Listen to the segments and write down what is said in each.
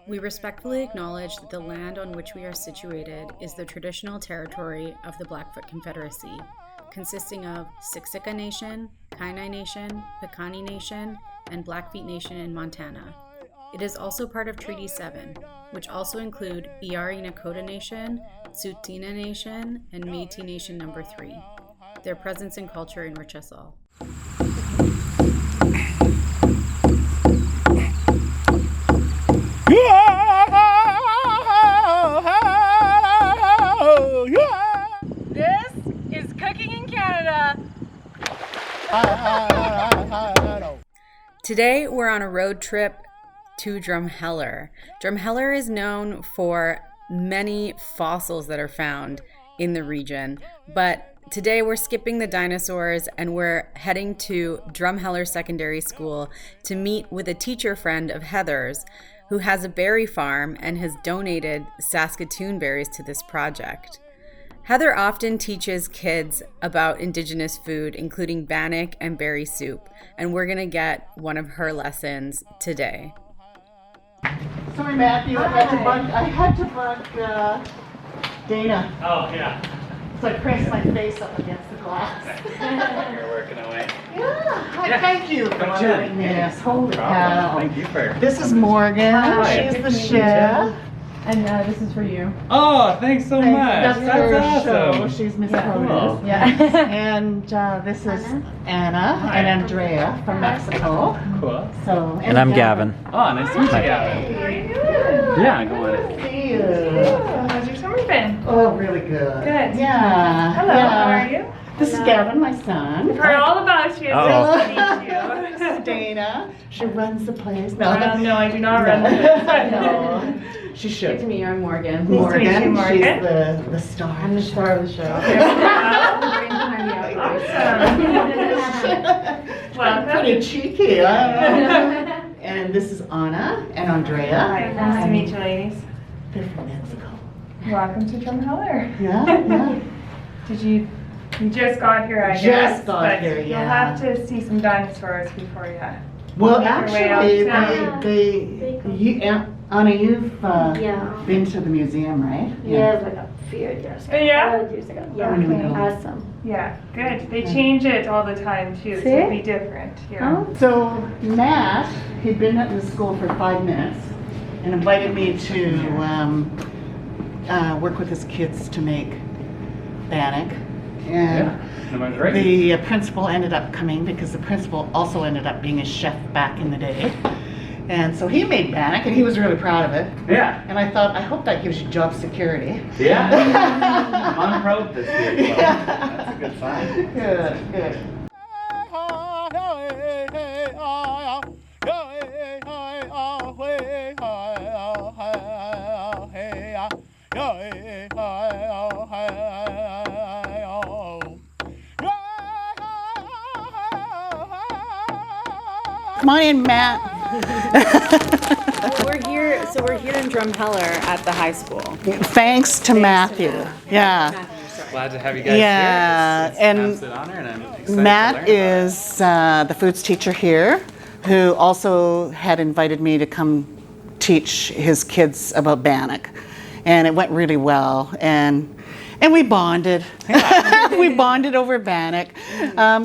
We respectfully acknowledge that the land on which we are situated is the traditional territory of the Blackfoot Confederacy, consisting of Siksika Nation, Kainai Nation, Piikani Nation, and Blackfeet Nation in Montana. It is also part of Treaty 7, which also include Iari Nakota Nation, Tsuut'ina Nation, and Métis Nation No. 3. Their presence and culture enrich us all. This is Cooking in Canada. Today we're on a road trip to Drumheller. Drumheller is known for many fossils that are found in the region, but today we're skipping the dinosaurs and we're heading to Drumheller Secondary School to meet with a teacher friend of Heather's who has a berry farm and has donated Saskatoon berries to this project. Heather often teaches kids about Indigenous food, including bannock and berry soup, and we're gonna get one of her lessons today. Sorry, Matthew, I had to bug Dana. Oh, yeah. So I pressed my face up against the glass. You're working away. Yeah, thank you for Good doing job. this. Holy cow. Thank you for... This is Morgan. Hi. She's the chef. And this is for you. Oh, thanks so much. That's her That's show. awesome. She's Miss Yeah. Produce. Cool. Yeah. And this is Anna Hi. and Andrea from Mexico. Cool. So, And I'm Gavin. Oh, nice to meet you, Gavin. How are you doing? Yeah, go on. See you. How's your summer been? Oh, really good. Good. Yeah. Hello, yeah. how are you? This is Gavin, my son. Heard all about you. It's Uh-oh. nice to meet you. This is Dana. She runs the place. No, I do not run this. No. She should. Good to meet you. I'm Morgan. Morgan, Nice to meet you, Morgan. she's the star. I'm the star of the show. Welcome. Pretty cheeky. And this is Anna and Andrea. Hi, nice to meet you, ladies. They're from Mexico. Welcome to Drumheller. Yeah. You just got here, I Just guess. got but here, You'll yeah. have to see some dinosaurs before you. Well, Make your way actually, out of Anna, you've Yeah. been to the museum, right? Yeah, like a few years ago. Yeah? 5 years ago. Yeah, When you were little. awesome. Yeah, good. They change it all the time too, so it'll be different. Yeah. So Matt, he'd been at the school for 5 minutes and invited me to work with his kids to make bannock. And Am I right? the principal ended up coming because the principal also ended up being a chef back in the day. And so he made bannock and he was really proud of it. Yeah. And I thought, I hope that gives you job security. Yeah. I'm on proud this year. So that's a good sign. Good. Come on in, Matt. We're here in Drumheller at the high school. Thanks to Matthew. Yeah. Glad to have you guys Yeah, here. It's and an absolute honor, and I'm excited to learn Matt about is the foods teacher here, who also had invited me to come teach his kids about bannock, and it went really well, and we bonded. We bonded over bannock.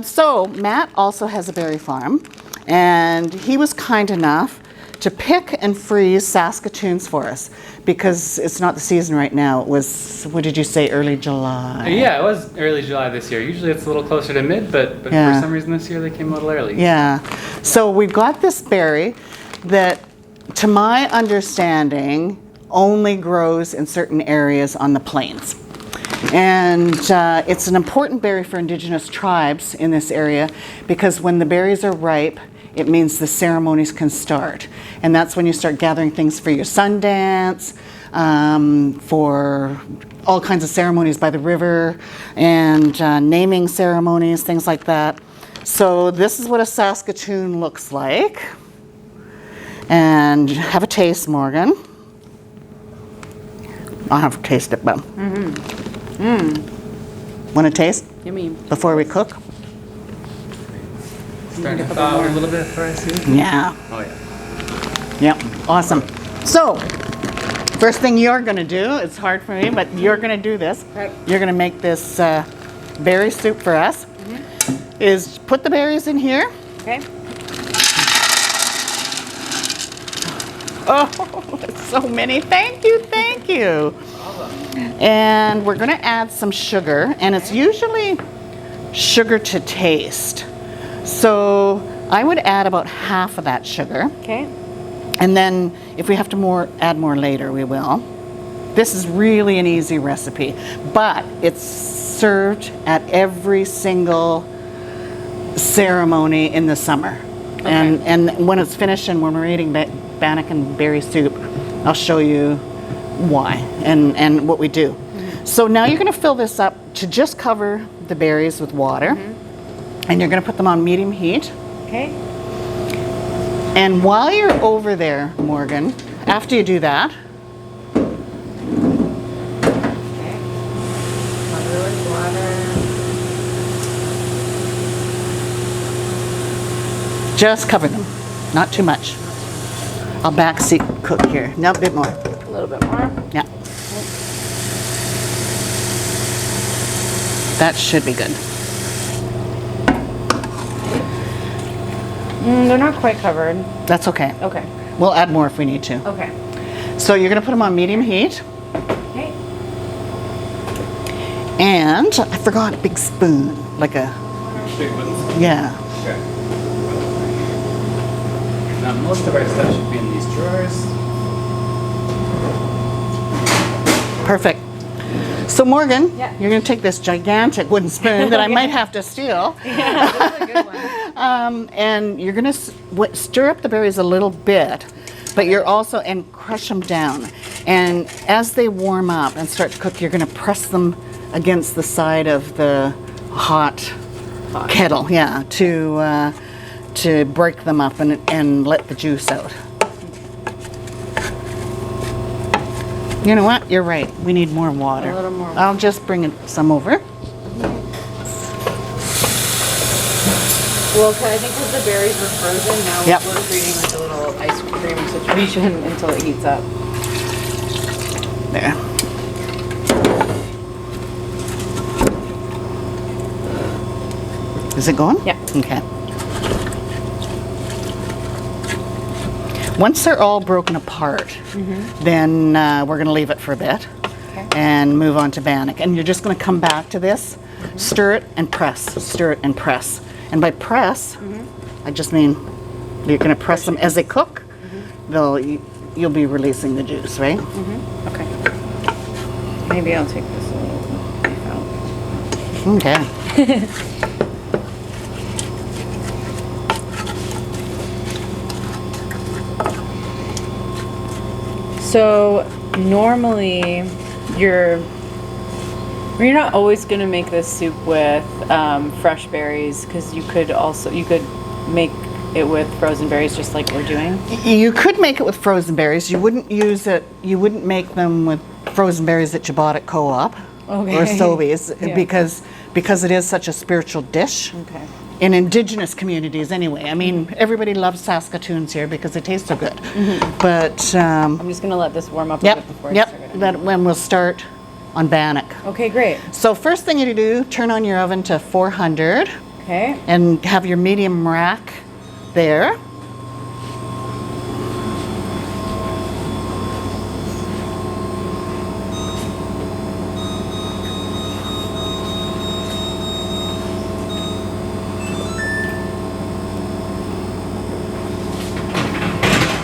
So Matt also has a berry farm, and he was kind enough to pick and freeze Saskatoons for us because it's not the season right now. It was, what did you say, early July? Yeah, it was early July this year. Usually it's a little closer to mid, but Yeah. for some reason this year they came a little early. Yeah. So we've got this berry that, to my understanding, only grows in certain areas on the plains. And it's an important berry for Indigenous tribes in this area because when the berries are ripe, it means the ceremonies can start. And that's when you start gathering things for your Sundance, for all kinds of ceremonies by the river, and naming ceremonies, things like that. So this is what a Saskatoon looks like. And have a taste, Morgan. I'll have to taste it, but. Want to taste Yummy. before we cook? Starting to thaw a little bit before I see it. Yeah. Oh yeah. Yep. Awesome. So, first thing you're going to do, it's hard for me, but you're going to do this. Okay. You're going to make this berry soup for us. Is put the berries in here. Okay. Oh, so many. Thank you, thank you. And we're going to add some sugar, and it's usually sugar to taste. So I would add about half of that sugar. Okay. And then if we have to add more later, we will. This is really an easy recipe, but it's served at every single ceremony in the summer. Okay. And when it's finished and when we're eating bannock and berry soup, I'll show you why and what we do. So now you're going to fill this up to just cover the berries with water, and you're going to put them on medium heat. Okay. And while you're over there, Morgan, after you do that, Okay. Cover with water. just cover them, not too much. I'll backseat cook here. No, a bit more. A little bit more. Yeah. That should be good. They're not quite covered. That's okay. Okay. We'll add more if we need to. Okay. So you're going to put them on medium heat. Okay. And I forgot a big spoon, like a, Big ones. yeah. Okay. Now most of our stuff should be in these drawers. Perfect. So Morgan, Yeah. you're going to take this gigantic wooden spoon that I might have to steal. Yeah, that's a good one. And you're going to stir up the berries a little bit, but you're also, and crush them down. And as they warm up and start to cook, you're going to press them against the side of the hot kettle, yeah, to break them up and let the juice out. You know what? You're right. We need more water. A little more water. I'll just bring some over. Well, I think because the berries were frozen, now Yep. we're creating like a little ice cream situation until it heats up. There. Is it going? Yeah. Okay. Once they're all broken apart, then we're going to leave it for a bit Okay. and move on to bannock. And you're just going to come back to this, stir it and press, stir it and press. And by press, I just mean you're going to press them as they cook. You'll be releasing the juice, right? Okay. Maybe I'll take this a little knife out. Okay. So normally you're not always going to make this soup with fresh berries, because you could make it with frozen berries just like we're doing. You could make it with frozen berries. You wouldn't make them with frozen berries that you bought at Co-op or Sobeys, Yeah. because it is such a spiritual dish. Okay. In indigenous communities anyway. I mean, everybody loves Saskatoons here because they taste so good. But I'm just going to let this warm up a bit before I start it. that when we'll start on bannock. Okay, great. So first thing you do, turn on your oven to 400 Okay. and have your medium rack there.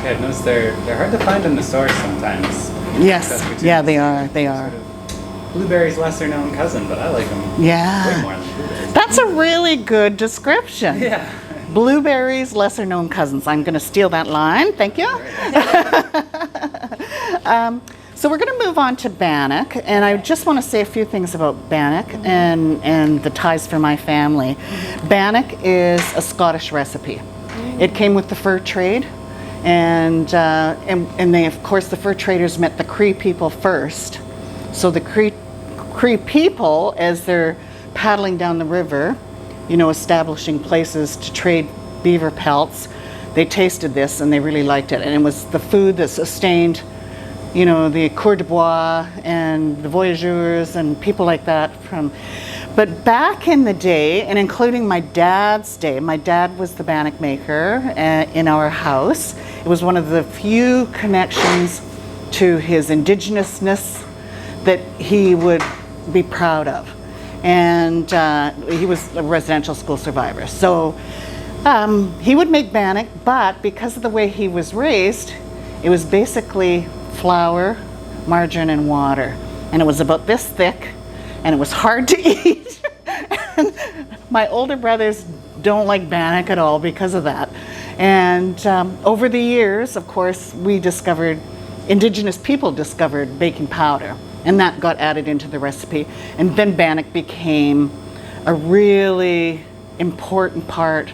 Yeah, I've noticed they're hard to find in the stores sometimes. Yes, Saskatoon. yeah, they are. Sort of blueberry's lesser known cousin, but I like them way Yeah. more than blueberries. That's a really good description. Yeah. Blueberries, lesser known cousins. I'm going to steal that line. Thank you. So we're going to move on to bannock, and I just want to say a few things about bannock and the ties for my family. Bannock is a Scottish recipe. It came with the fur trade, and they, of course, the fur traders met the Cree people first. So the Cree people, as they're paddling down the river, establishing places to trade beaver pelts, they tasted this and they really liked it. And it was the food that sustained, you know, the Cour de Bois and the Voyageurs and people like that from. But back in the day, and including my dad's day, my dad was the bannock maker in our house. It was one of the few connections to his indigenousness that he would be proud of. And he was a residential school survivor. So he would make bannock, but because of the way he was raised, it was basically flour, margarine, and water. And it was about this thick, and it was hard to eat. And my older brothers don't like bannock at all because of that. And over the years, of course, Indigenous people discovered baking powder, and that got added into the recipe. And then bannock became a really important part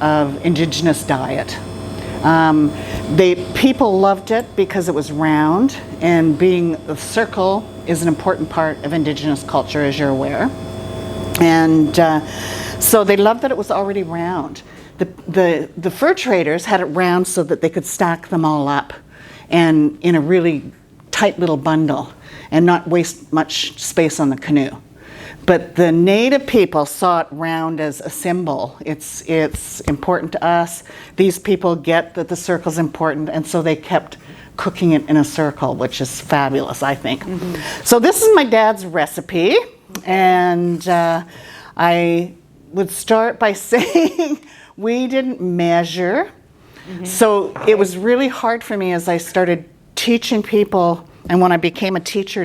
of Indigenous diet. People loved it because it was round, and being a circle is an important part of Indigenous culture, as you're aware. And so they loved that it was already round. The fur traders had it round so that they could stack them all up and in a really tight little bundle and not waste much space on the canoe. But the native people saw it round as a symbol. It's important to us. These people get that the circle's important, and so they kept cooking it in a circle, which is fabulous, I think. Mm-hmm. So this is my dad's recipe, and I would start by saying we didn't measure. Mm-hmm. So it was really hard for me as I started teaching people, and when I became a teacher,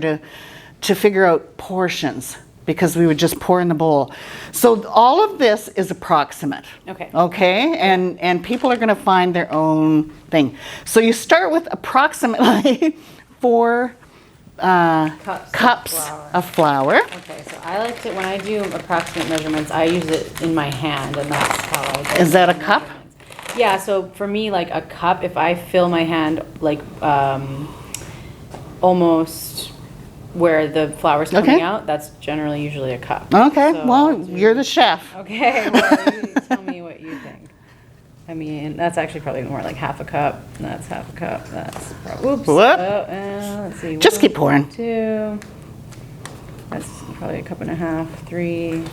to figure out portions, because we would just pour in the bowl. So all of this is approximate. Okay. Okay? And people are going to find their own thing. So you start with approximately 4 cups of flour. Okay, so I like to, when I do approximate measurements, I use it in my hand, and that's how I do it. Is that a cup? Yeah, so for me, like a cup, if I fill my hand like almost where the flour's coming out, that's generally usually a cup. Okay, so well, you're the chef. Okay, well, you tell me what you think. I mean, that's actually probably more like half a cup. That's half a cup. That's probably, oops. Whoop. Let's see. Just keep pouring. 2. That's probably a cup and a half. 3.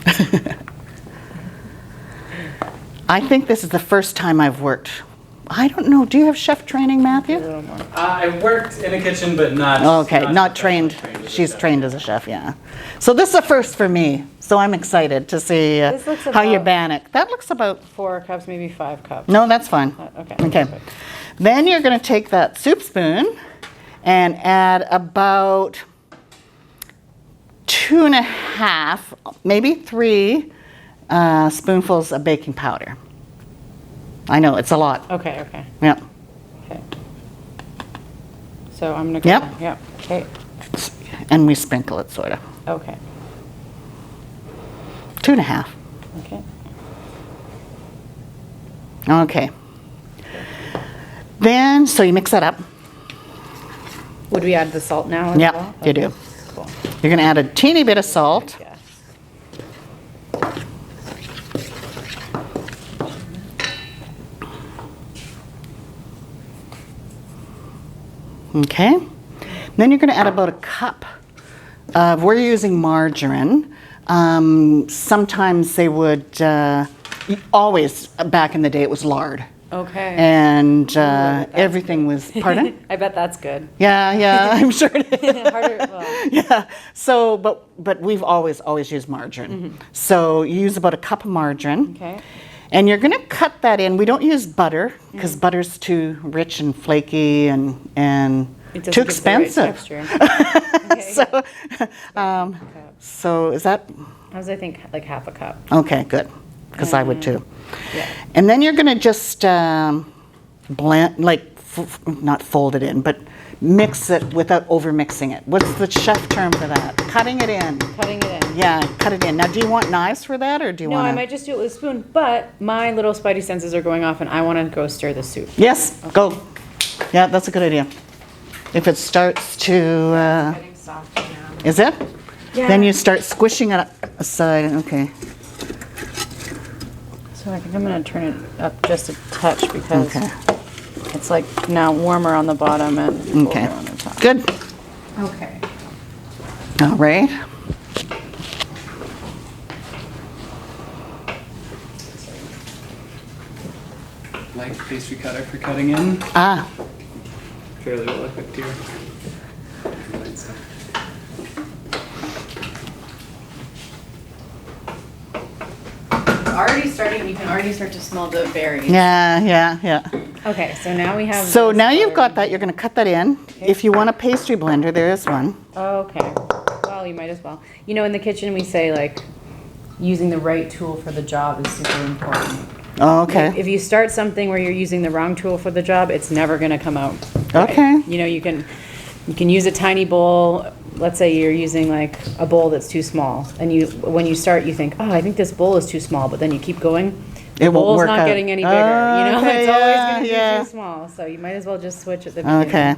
I think this is the first time I've worked. I don't know. Do you have chef training, Matthew? A little more. I worked in a kitchen, but not. Okay, not trained. She's trained as a chef, yeah. So this is a first for me. So I'm excited to see how you bannock. That looks about 4 cups, maybe 5 cups. No, that's fine. Okay. Okay. Perfect. Then you're going to take that soup spoon and add about 2.5, maybe 3 spoonfuls of baking powder. I know, it's a lot. Okay, okay. Yep. Okay. So I'm going to go. Yep. Yep. Okay. And we sprinkle it, sort of. Okay. 2.5. Okay. Okay. Then, so you mix that up. Would we add the salt now as Yep, well? you Okay. do. Cool. You're going to add a teeny bit of salt. Yes. Okay. Then you're going to add about a cup. We're using margarine. Sometimes they would, always back in the day it was lard. Okay. And everything was, pardon? I bet that's good. Yeah, I'm sure it is. Harder, well, Yeah. So, but we've always used margarine. Mm-hmm. So you use about a cup of margarine. okay. And you're going to cut that in. We don't use butter because butter's too rich and flaky and It doesn't too give the right expensive. texture. Okay. So is that I was, I think, like half a cup. okay? Good, because I would too. Yeah. And then you're going to just blend, like not fold it in, but mix it without over mixing it. What's the chef term for that? Cutting it in. Cutting it in. Yeah, cut it in. Now, do you want knives for that, or do you No, want? I might just do it with a spoon, but my little spidey senses are going off and I want to go stir the soup. Yes, go. Yeah, that's a good idea. If it starts to, Getting soft now. is it? Yeah. Then you start squishing it aside. Okay. So I think I'm going to turn it up just a touch because Okay. it's like now warmer on the bottom and Okay. colder on the top. Good. Okay. All right. Like pastry cutter for cutting in. Ah, Fairly well equipped here. Light stuff. Already starting, you can already start to smell the berries. yeah. Okay, so now we have. So this now you've colored- got that. You're going to cut that in. If you want a pastry blender, there is one. Okay. Well, you might as well. You know, in the kitchen, we say like using the right tool for the job is super important. Oh, okay. If you start something where you're using the wrong tool for the job, it's never going to come out. right. Okay. You know, you can use a tiny bowl. Let's say you're using like a bowl that's too small, and when you start, you think, oh, I think this bowl is too small, but then you keep going. The It won't bowl's work not out. getting any bigger. You know, Okay, it's always yeah, going to yeah. be too small. So you might as well just switch at the beginning. Okay.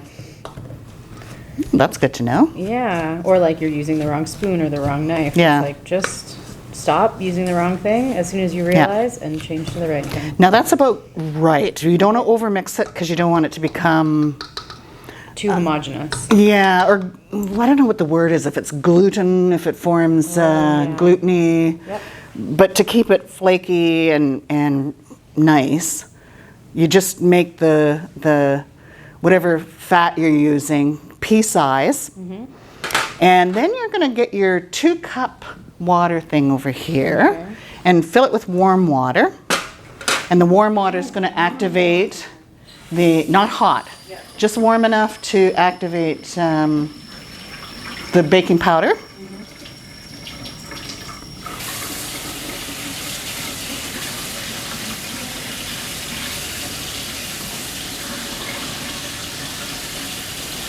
That's good to know. Yeah, or like you're using the wrong spoon or the wrong knife. Yeah. It's like just stop using the wrong thing as soon as you realize and change to the right thing. Now that's about right. You don't want to overmix it because you don't want it to become, Too homogeneous. yeah, or I don't know what the word is, if it's gluten, if it forms yeah. gluteny. Yep. But to keep it flaky and nice, you just make the whatever fat you're using pea size. And then you're going to get your 2-cup water thing over here Okay. and fill it with warm water. And the warm water is going to activate not hot, just warm enough to activate the baking powder.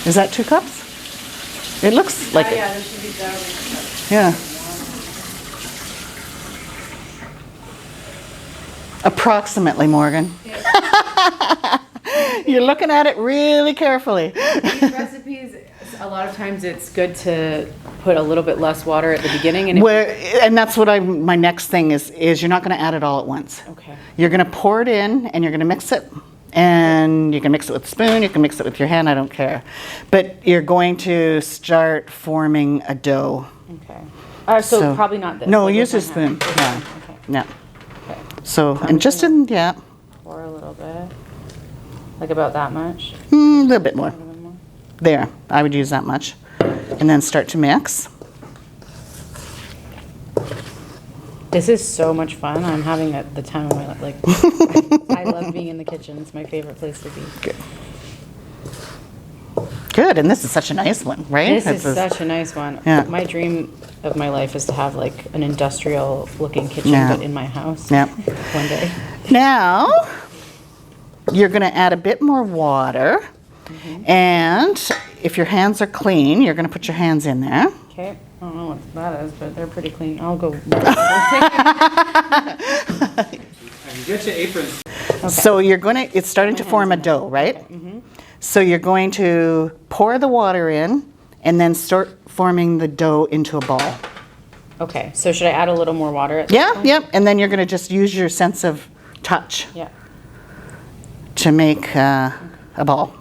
Is that 2 cups? It looks like it. there should be Yeah. Approximately, Morgan. You're looking at it really carefully. These recipes, a lot of times it's good to put a little bit less water at the beginning. And And that's what my next thing is you're not going to add it all at once. Okay. You're going to pour it in and you're going to mix it. And you can mix it with a spoon, you can mix it with your hand, I don't care. But you're going to start forming a dough. Okay. So probably not this. No, like use with a my hand. spoon. Yeah. Okay. Yeah. Okay. So, and just yeah, Pour a little bit. Like about that much. a little bit more. A little bit more. There, I would use that much. And then start to mix. This is so much fun. I'm having the time of my life. Like, I love being in the kitchen. It's my favorite place to be. Good, and this is such a nice one, right? This is such a nice one. Yeah. My dream of my life is to have like an industrial looking kitchen, Yeah. but in my house. Yeah. One day. Now, you're going to add a bit more water. And if your hands are clean, you're going to put your hands in there. Okay. I don't know what that is, but they're pretty clean. I'll go. You get your aprons. So it's starting to form a dough, right? So you're going to pour the water in and then start forming the dough into a ball. Okay. So should I add a little more water at this Yeah, point? yep. And then you're going to just use your sense of touch Yeah. to make a ball.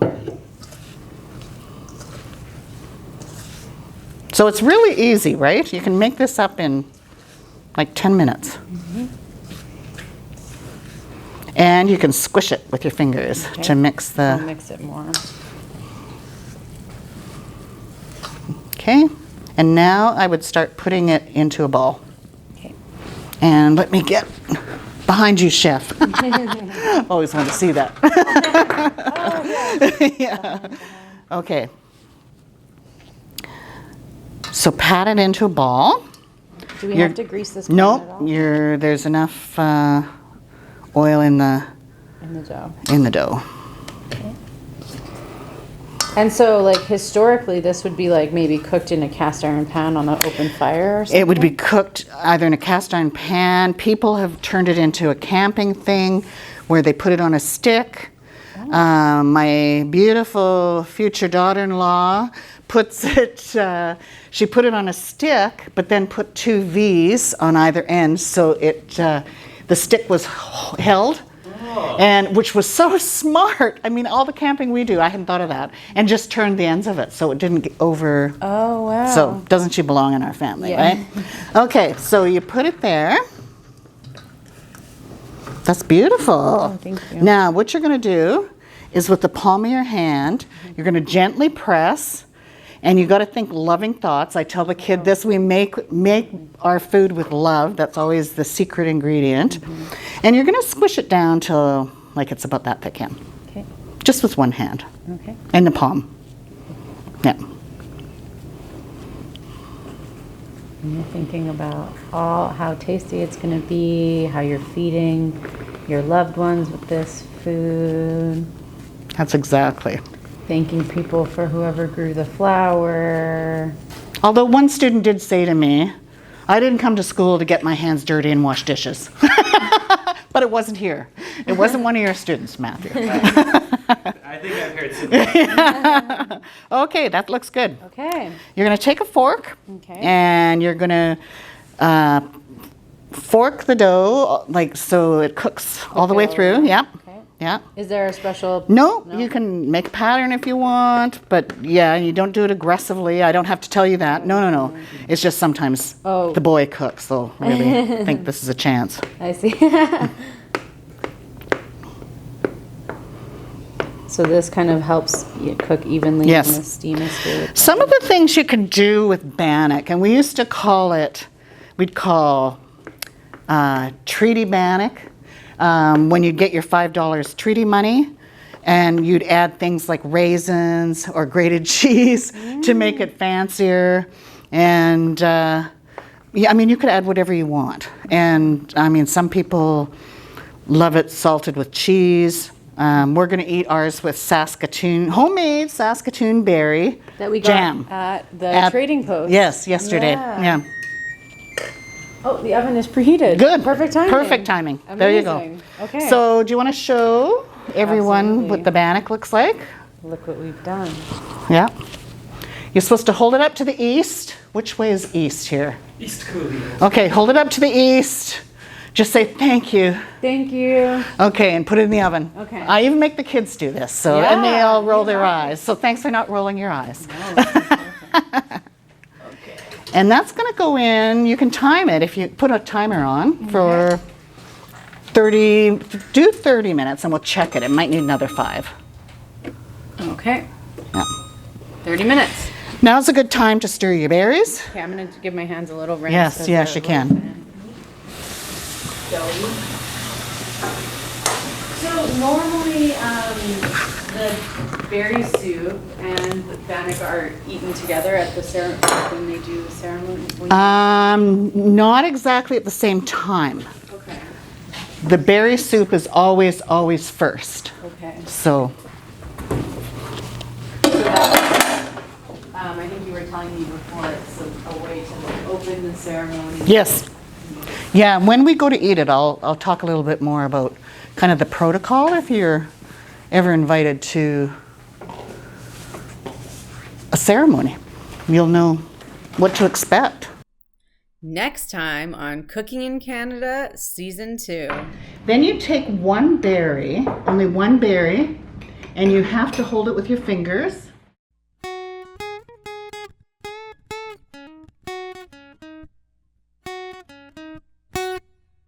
So it's really easy, right? You can make this up in like 10 minutes. And you can squish it with your fingers Okay. to mix I'll the, mix it more. okay? And now I would start putting it into a ball. Okay. And let me get behind you, chef. Always want to see that. Yeah. Okay. So pat it into a ball. Do we You're- have to grease this pan at Nope, all? there's enough oil in the In the dough. dough. And so, like, historically, this would be, like, maybe cooked in a cast iron pan on an open fire or something? It would be cooked either in a cast iron pan. People have turned it into a camping thing where they put it on a stick. My beautiful future daughter-in-law puts it, she put it on a stick, but then put 2 V's on either end so the stick was held, and which was so smart. I mean, all the camping we do, I hadn't thought of that, and just turned the ends of it so it didn't get over. Oh, wow. So doesn't she belong in our family, Yeah. right? Okay, so you put it there. That's beautiful. Oh, thank you. Now, what you're going to do is with the palm of your hand, you're going to gently press, and you got to think loving thoughts. I tell the kid this: we make our food with love. That's always the secret ingredient. And you're going to squish it down till like it's about that thick in. Okay. Just with one hand. Okay. And the palm. Yeah. And you're thinking about how tasty it's going to be, how you're feeding your loved ones with this food. That's exactly. Thanking people for whoever grew the flower. Although one student did say to me, I didn't come to school to get my hands dirty and wash dishes. But it wasn't here. It wasn't one of your students, Matthew. I think I've heard similar. Okay, that looks good. Okay. You're going to take a fork, Okay. and you're going to fork the dough like so it cooks all the way through. Yeah. Okay. Yeah. Is there a special? No, you can make a pattern if you want, but yeah, you don't do it aggressively. I don't have to tell you that. No. It's just sometimes the boy cooks. They'll really think this is a chance. I see. So this kind of helps you cook evenly. Yes. And the steam is good. Some of the things you can do with bannock, and we used to call it, we'd call treaty bannock. When you'd get your $5 treaty money, and you'd add things like raisins or grated cheese to make it fancier. And yeah, I mean, you could add whatever you want. And I mean, some people love it salted with cheese. We're going to eat ours with Saskatoon, homemade Saskatoon berry That we got jam. at the trading post. Yes, yesterday. Yeah. Yeah. Oh, the oven is preheated. Good. Perfect timing. Perfect timing. There you go. Amazing. Okay. So do you want to show everyone Absolutely. what the bannock looks like? Look what we've done. Yeah. You're supposed to hold it up to the east. Which way is east here? East Cooley. Okay, hold it up to the east. Just say thank you. Thank you. Okay, and put it in the oven. Okay. I even make the kids do this, so and they all roll their eyes. So thanks for not rolling your eyes. And that's going to go in. You can time it if you put a timer on for 30. Do 30 minutes, and we'll check it. It might need another 5. Okay. Yeah. 30 minutes. Now's a good time to stir your berries. Okay, I'm going to give my hands a little rinse. Yes, as yes, they're you can. roasting. So normally the berry soup and the bannock are eaten together at the when they do the ceremony. Not exactly at the same time. Okay. The berry soup is always first. Okay. So, So that, I think you were telling me before it's a way to like open the ceremony. yes. Yeah, when we go to eat it, I'll talk a little bit more about kind of the protocol if you're ever invited to a ceremony. You'll know what to expect. Next time on Cooking in Canada Season 2. Then you take one berry, only one berry, and you have to hold it with your fingers.